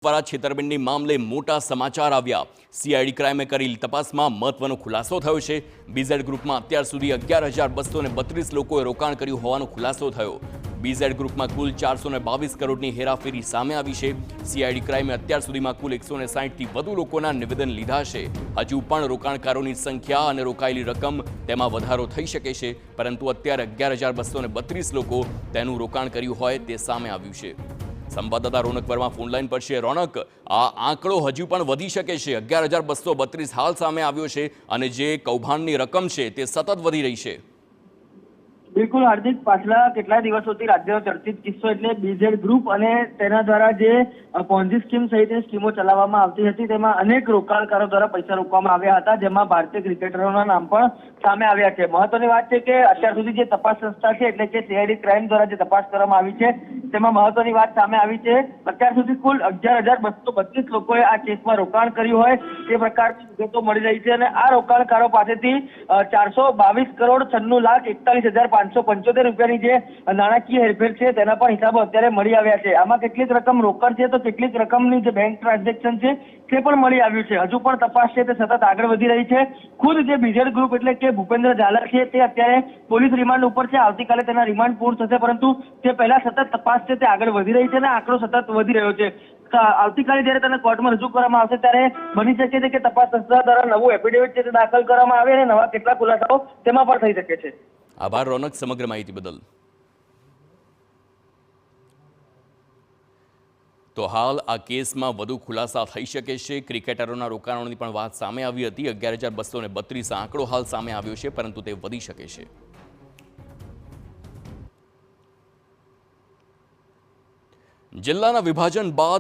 દ્વારા છેતરપિંડી મામલે મોટા સમાચાર આવ્યા। સીઆઈડી ક્રાઇમે કરેલી તપાસમાં મહત્વનો ખુલાસો થયો છે। બીઝેડ ગ્રુપમાં અત્યાર સુધી 11,232 લોકોએ રોકાણ કર્યું હોવાનો ખુલાસો થયો। બીઝેડ ગ્રુપમાં કુલ 422 કરોડની હેરાફેરી સામે આવી છે। સીઆઈડી ક્રાઇમે અત્યાર સુધીમાં કુલ 160થી વધુ લોકોના નિવેદન લીધા છે। હજુ પણ રોકાણકારોની સંખ્યા અને રોકાયેલી રકમ તેમાં વધારો થઈ શકે છે, પરંતુ અત્યારે 11,232 લોકો તેનું રોકાણ કર્યું હોય તે સામે આવ્યું છે। સંવાદદાતા રોનક વર્મા ફોનલાઈન પર છે। રોનક, આ આંકડો હજુ પણ વધી શકે છે। 11,232 હાલ સામે આવ્યો છે અને જે કૌભાંડની રકમ છે તે સતત વધી રહી છે। બિલકુલ હાર્દિક, પાછલા કેટલા દિવસોથી રાજ્યનો ચર્ચિત કિસ્સો એટલે બીઝેડ ગ્રુપ અને તેના દ્વારા જે પોન્જી સ્કીમ સહિતની સ્કીમો ચલાવવામાં આવતી હતી, તેમાં અનેક રોકાણકારો દ્વારા પૈસા રોકવામાં આવ્યા હતા, જેમાં ભારતીય ક્રિકેટરોના નામ પણ સામે આવ્યા છે। મહત્વની વાત છે કે અત્યાર સુધી જે તપાસ સંસ્થા છે એટલે કે સીઆઈડી ક્રાઇમ દ્વારા જે તપાસ કરવામાં આવી છે, તેમાં મહત્વની વાત સામે આવી છે। અત્યાર સુધી કુલ 11,232 લોકોએ આ કેસમાં રોકાણ કર્યું હોય તે પ્રકારની વિગતો મળી રહી છે અને આ રોકાણકારો પાસેથી 422 કરોડ 96,41,575 રૂપિયાની જે નાણાકીય હેરફેર છે તેના પણ હિસાબો અત્યારે મળી આવ્યા છે। આમાં કેટલીક રકમ રોકડ છે તો કેટલીક રકમની જે બેંક ટ્રાન્ઝેક્શન છે તે પણ મળી આવ્યું છે। હજુ પણ તપાસ છે તે સતત આગળ વધી રહી છે। ખુદ જે બીઝેડ ગ્રુપ એટલે કે ભૂપેન્દ્ર ઝાલા છે તે અત્યારે પોલીસ રિમાન્ડ ઉપર છે। આવતીકાલે તેના રિમાન્ડ પૂર્ણ થશે, પરંતુ તે પહેલા સતત તપાસ છે તે આગળ વધી રહી છે અને આંકડો સતત વધી રહ્યો છે। આવતીકાલે જ્યારે તેને કોર્ટમાં રજૂ કરવામાં આવશે ત્યારે બની શકે છે કે તપાસ સંસ્થા દ્વારા નવું એફિડેવિટ છે તે દાખલ કરવામાં આવે અને નવા કેટલાક ખુલાસાઓ તેમાં પણ થઈ શકે છે। આભાર રોનક, સમગ્ર માહિતી બદલ। તો હાલ આ કેસમાં વધુ ખુલાસા થઈ શકે છે। ક્રિકેટરોના રોકાણોની પણ વાત સામે આવી હતી। 11,232 આંકડો હાલ સામે આવ્યો છે, પરંતુ તે વધી શકે છે। જિલ્લાના વિભાજન બાદ